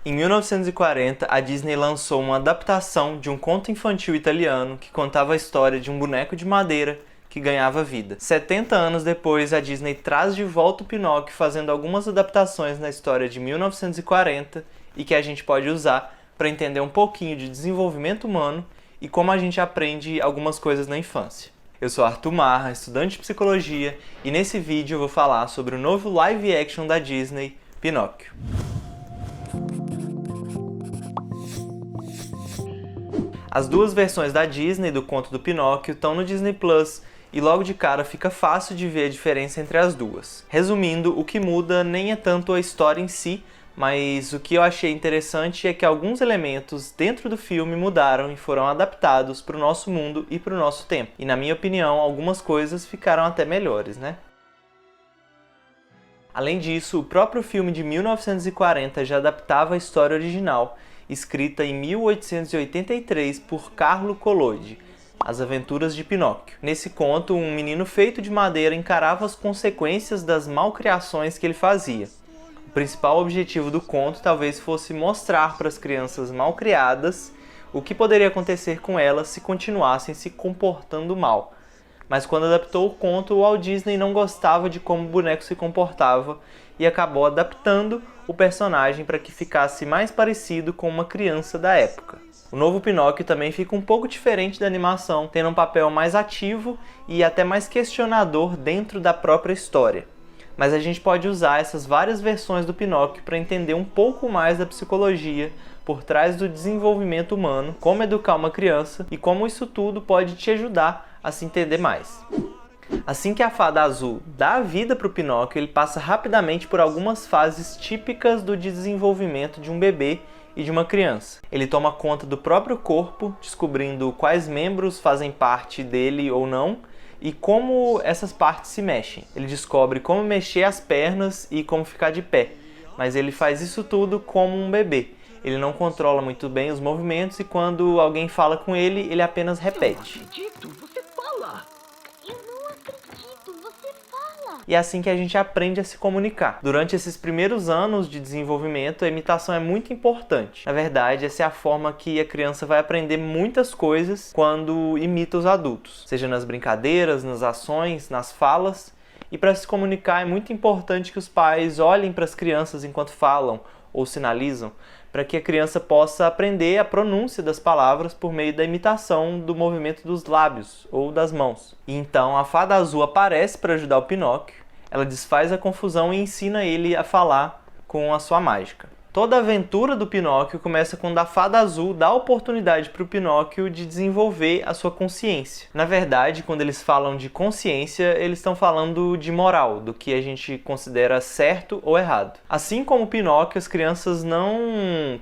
Em 1940, a Disney lançou uma adaptação de um conto infantil italiano que contava a história de um boneco de madeira que ganhava vida. 70 anos depois, a Disney traz de volta o Pinóquio, fazendo algumas adaptações na história de 1940 e que a gente pode usar para entender um pouquinho de desenvolvimento humano e como a gente aprende algumas coisas na infância. Eu sou Arthur Marra, estudante de psicologia, e nesse vídeo eu vou falar sobre o novo live action da Disney, Pinóquio. As duas versões da Disney do conto do Pinóquio estão no Disney Plus e logo de cara fica fácil de ver a diferença entre as duas. Resumindo, o que muda nem é tanto a história em si, mas o que eu achei interessante é que alguns elementos dentro do filme mudaram e foram adaptados para o nosso mundo e para o nosso tempo. E na minha opinião, algumas coisas ficaram até melhores, né? Além disso, o próprio filme de 1940 já adaptava a história original, escrita em 1883 por Carlo Collodi, As Aventuras de Pinóquio. Nesse conto, um menino feito de madeira encarava as consequências das malcriações que ele fazia. O principal objetivo do conto talvez fosse mostrar para as crianças malcriadas o que poderia acontecer com elas se continuassem se comportando mal. Mas quando adaptou o conto, o Walt Disney não gostava de como o boneco se comportava e acabou adaptando o personagem para que ficasse mais parecido com uma criança da época. O novo Pinóquio também fica um pouco diferente da animação, tendo um papel mais ativo e até mais questionador dentro da própria história. Mas a gente pode usar essas várias versões do Pinóquio para entender um pouco mais da psicologia por trás do desenvolvimento humano, como educar uma criança e como isso tudo pode te ajudar a se entender mais. Assim que a Fada Azul dá a vida para o Pinóquio, ele passa rapidamente por algumas fases típicas do desenvolvimento de um bebê e de uma criança. Ele toma conta do próprio corpo, descobrindo quais membros fazem parte dele ou não, e como essas partes se mexem. Ele descobre como mexer as pernas e como ficar de pé, mas ele faz isso tudo como um bebê. Ele não controla muito bem os movimentos e quando alguém fala com ele, ele apenas repete. Eu não acredito, você fala! Eu não acredito, você fala! E é assim que a gente aprende a se comunicar. Durante esses primeiros anos de desenvolvimento, a imitação é muito importante. Na verdade, essa é a forma que a criança vai aprender muitas coisas quando imita os adultos, seja nas brincadeiras, nas ações, nas falas. E para se comunicar é muito importante que os pais olhem para as crianças enquanto falam ou sinalizam, para que a criança possa aprender a pronúncia das palavras por meio da imitação do movimento dos lábios ou das mãos. E então a Fada Azul aparece para ajudar o Pinóquio, ela desfaz a confusão e ensina ele a falar com a sua mágica. Toda a aventura do Pinóquio começa quando a Fada Azul dá a oportunidade para o Pinóquio de desenvolver a sua consciência. Na verdade, quando eles falam de consciência, eles estão falando de moral, do que a gente considera certo ou errado. Assim como o Pinóquio, as crianças não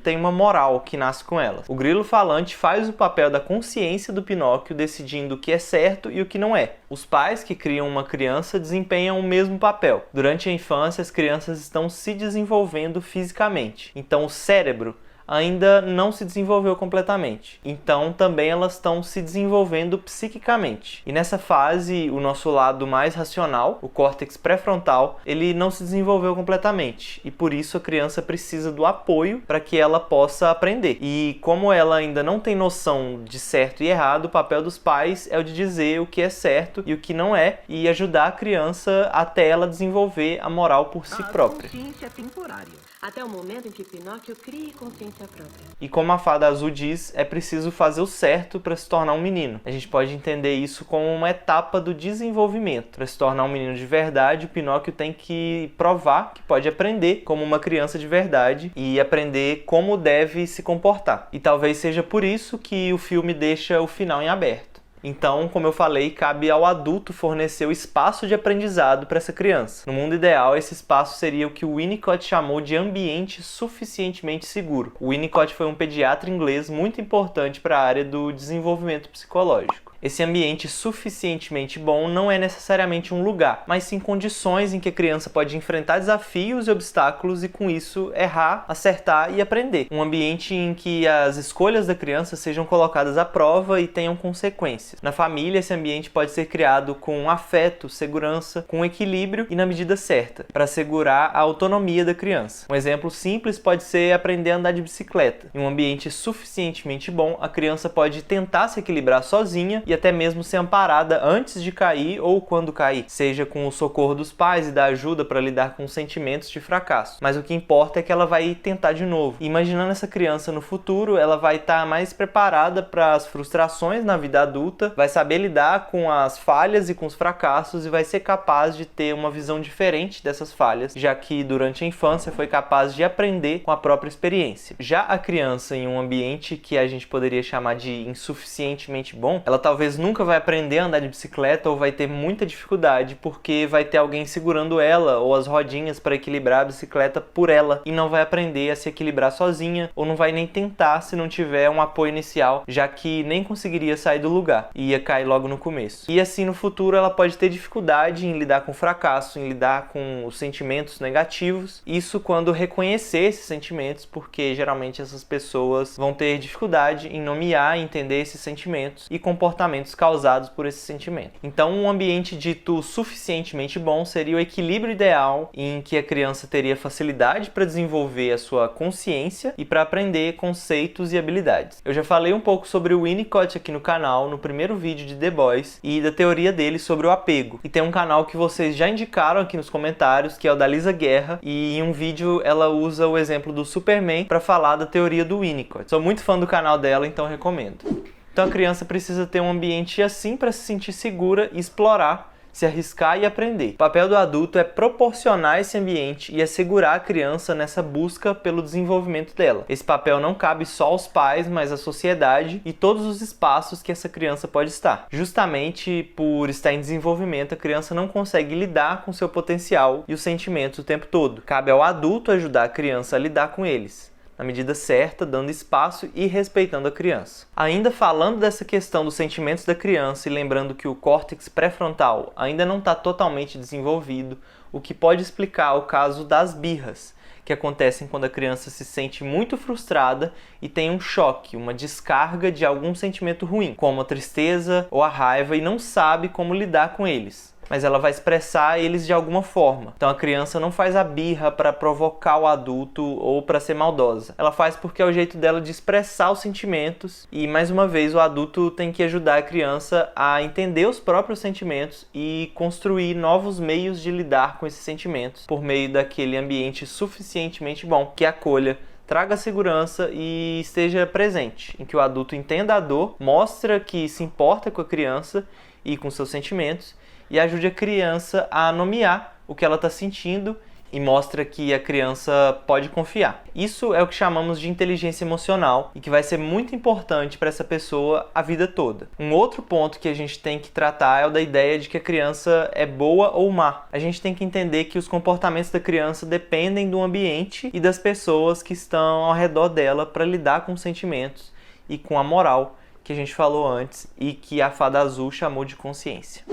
têm uma moral que nasce com elas. O grilo falante faz o papel da consciência do Pinóquio, decidindo o que é certo e o que não é. Os pais que criam uma criança desempenham o mesmo papel. Durante a infância, as crianças estão se desenvolvendo fisicamente. Então o cérebro ainda não se desenvolveu completamente. Então também elas estão se desenvolvendo psiquicamente. E nessa fase, o nosso lado mais racional, o córtex pré-frontal, ele não se desenvolveu completamente. E por isso a criança precisa do apoio para que ela possa aprender. E como ela ainda não tem noção de certo e errado, o papel dos pais é o de dizer o que é certo e o que não é e ajudar a criança até ela desenvolver a moral por si própria. A consciência é temporária. Até o momento em que Pinóquio crie consciência própria. E como a Fada Azul diz, é preciso fazer o certo para se tornar um menino. A gente pode entender isso como uma etapa do desenvolvimento. Para se tornar um menino de verdade, o Pinóquio tem que provar que pode aprender como uma criança de verdade e aprender como deve se comportar. E talvez seja por isso que o filme deixa o final em aberto. Então, como eu falei, cabe ao adulto fornecer o espaço de aprendizado para essa criança. No mundo ideal, esse espaço seria o que o Winnicott chamou de ambiente suficientemente seguro. O Winnicott foi um pediatra inglês muito importante para a área do desenvolvimento psicológico. Esse ambiente suficientemente bom não é necessariamente um lugar, mas sim condições em que a criança pode enfrentar desafios e obstáculos e com isso errar, acertar e aprender. Um ambiente em que as escolhas da criança sejam colocadas à prova e tenham consequências. Na família, esse ambiente pode ser criado com afeto, segurança, com equilíbrio e na medida certa, para assegurar a autonomia da criança. Um exemplo simples pode ser aprender a andar de bicicleta. Em um ambiente suficientemente bom, a criança pode tentar se equilibrar sozinha e até mesmo ser amparada antes de cair ou quando cair, seja com o socorro dos pais e da ajuda para lidar com sentimentos de fracasso. Mas o que importa é que ela vai tentar de novo. E imaginando essa criança no futuro, ela vai estar mais preparada para as frustrações na vida adulta, vai saber lidar com as falhas e com os fracassos e vai ser capaz de ter uma visão diferente dessas falhas, já que durante a infância foi capaz de aprender com a própria experiência. Já a criança em um ambiente que a gente poderia chamar de insuficientemente bom, ela talvez nunca vai aprender a andar de bicicleta ou vai ter muita dificuldade porque vai ter alguém segurando ela ou as rodinhas para equilibrar a bicicleta por ela e não vai aprender a se equilibrar sozinha ou não vai nem tentar se não tiver um apoio inicial, já que nem conseguiria sair do lugar e ia cair logo no começo. E assim no futuro ela pode ter dificuldade em lidar com o fracasso, em lidar com os sentimentos negativos, isso quando reconhecer esses sentimentos, porque geralmente essas pessoas vão ter dificuldade em nomear e entender esses sentimentos e comportamentos causados por esse sentimento. Então, um ambiente dito suficientemente bom seria o equilíbrio ideal em que a criança teria facilidade para desenvolver a sua consciência e para aprender conceitos e habilidades. Eu já falei um pouco sobre o Winnicott aqui no canal, no primeiro vídeo de The Boys, e da teoria dele sobre o apego. E tem um canal que vocês já indicaram aqui nos comentários, que é o da Lisa Guerra, e em um vídeo ela usa o exemplo do Superman para falar da teoria do Winnicott. Sou muito fã do canal dela, então recomendo. Então a criança precisa ter um ambiente assim para se sentir segura e explorar, se arriscar e aprender. O papel do adulto é proporcionar esse ambiente e assegurar a criança nessa busca pelo desenvolvimento dela. Esse papel não cabe só aos pais, mas à sociedade e todos os espaços que essa criança pode estar. Justamente por estar em desenvolvimento, a criança não consegue lidar com seu potencial e os sentimentos o tempo todo. Cabe ao adulto ajudar a criança a lidar com eles, na medida certa, dando espaço e respeitando a criança. Ainda falando dessa questão dos sentimentos da criança e lembrando que o córtex pré-frontal ainda não está totalmente desenvolvido, o que pode explicar o caso das birras, que acontecem quando a criança se sente muito frustrada e tem um choque, uma descarga de algum sentimento ruim, como a tristeza ou a raiva, e não sabe como lidar com eles. Mas ela vai expressar eles de alguma forma. Então a criança não faz a birra para provocar o adulto ou para ser maldosa. Ela faz porque é o jeito dela de expressar os sentimentos e, mais uma vez, o adulto tem que ajudar a criança a entender os próprios sentimentos e construir novos meios de lidar com esses sentimentos por meio daquele ambiente suficientemente bom que acolha, traga segurança e esteja presente, em que o adulto entenda a dor, mostra que se importa com a criança e com seus sentimentos e ajude a criança a nomear o que ela está sentindo e mostra que a criança pode confiar. Isso é o que chamamos de inteligência emocional e que vai ser muito importante para essa pessoa a vida toda. Um outro ponto que a gente tem que tratar é o da ideia de que a criança é boa ou má. A gente tem que entender que os comportamentos da criança dependem do ambiente e das pessoas que estão ao redor dela para lidar com os sentimentos e com a moral que a gente falou antes e que a Fada Azul chamou de consciência.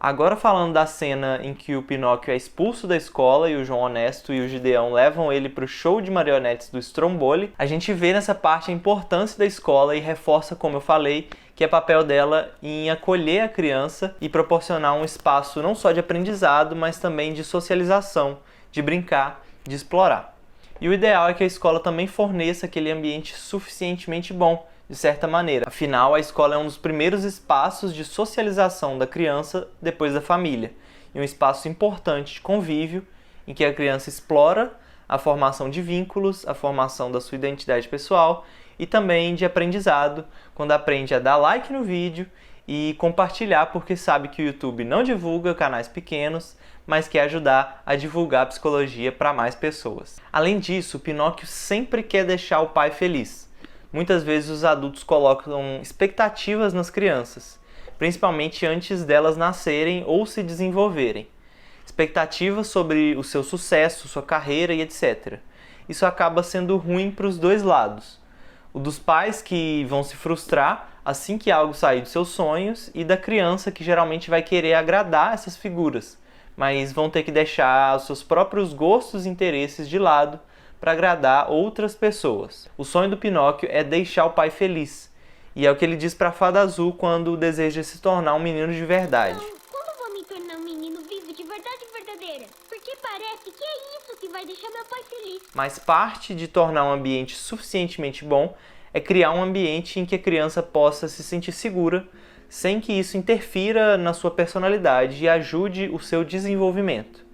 Agora falando da cena em que o Pinóquio é expulso da escola e o João Honesto e o Gideão levam ele para o show de marionetes do Stromboli, a gente vê nessa parte a importância da escola e reforça, como eu falei, que é papel dela em acolher a criança e proporcionar um espaço não só de aprendizado, mas também de socialização, de brincar, de explorar. E o ideal é que a escola também forneça aquele ambiente suficientemente bom, de certa maneira. Afinal, a escola é um dos primeiros espaços de socialização da criança depois da família, e um espaço importante de convívio em que a criança explora a formação de vínculos, a formação da sua identidade pessoal e também de aprendizado, quando aprende a dar like no vídeo e compartilhar, porque sabe que o YouTube não divulga canais pequenos, mas quer ajudar a divulgar a psicologia para mais pessoas. Além disso, o Pinóquio sempre quer deixar o pai feliz. Muitas vezes os adultos colocam expectativas nas crianças, principalmente antes delas nascerem ou se desenvolverem. Expectativas sobre o seu sucesso, sua carreira e etc. Isso acaba sendo ruim para os dois lados. O dos pais que vão se frustrar assim que algo sair dos seus sonhos e da criança que geralmente vai querer agradar essas figuras, mas vão ter que deixar os seus próprios gostos e interesses de lado para agradar outras pessoas. O sonho do Pinóquio é deixar o pai feliz, e é o que ele diz para a Fada Azul quando deseja se tornar um menino de verdade. Quando vou me tornar um menino vivo de verdade verdadeira? Porque parece que é isso que vai deixar meu pai feliz. Mas parte de tornar um ambiente suficientemente bom é criar um ambiente em que a criança possa se sentir segura, sem que isso interfira na sua personalidade e ajude o seu desenvolvimento.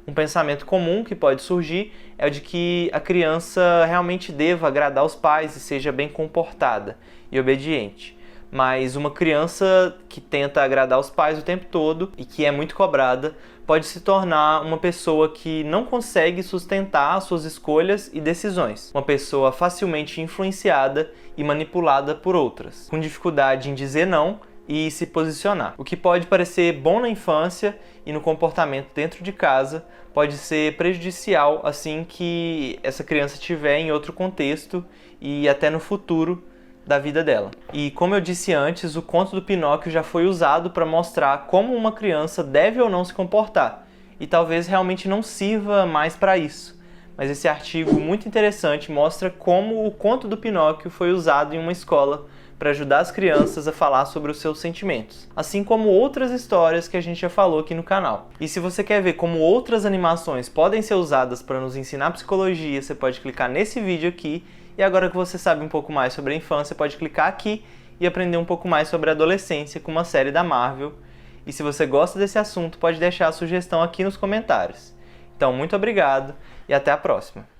Um pensamento comum que pode surgir é o de que a criança realmente deva agradar os pais e seja bem comportada e obediente. Mas uma criança que tenta agradar os pais o tempo todo e que é muito cobrada pode se tornar uma pessoa que não consegue sustentar suas escolhas e decisões. Uma pessoa facilmente influenciada e manipulada por outras, com dificuldade em dizer não e se posicionar. O que pode parecer bom na infância e no comportamento dentro de casa pode ser prejudicial assim que essa criança estiver em outro contexto e até no futuro da vida dela. E como eu disse antes, o conto do Pinóquio já foi usado para mostrar como uma criança deve ou não se comportar, e talvez realmente não sirva mais para isso. Mas esse artigo muito interessante mostra como o conto do Pinóquio foi usado em uma escola para ajudar as crianças a falar sobre os seus sentimentos, assim como outras histórias que a gente já falou aqui no canal. E se você quer ver como outras animações podem ser usadas para nos ensinar psicologia, você pode clicar nesse vídeo aqui. E agora que você sabe um pouco mais sobre a infância, pode clicar aqui e aprender um pouco mais sobre a adolescência com uma série da Marvel. E se você gosta desse assunto, pode deixar a sugestão aqui nos comentários. Então, muito obrigado e até a próxima!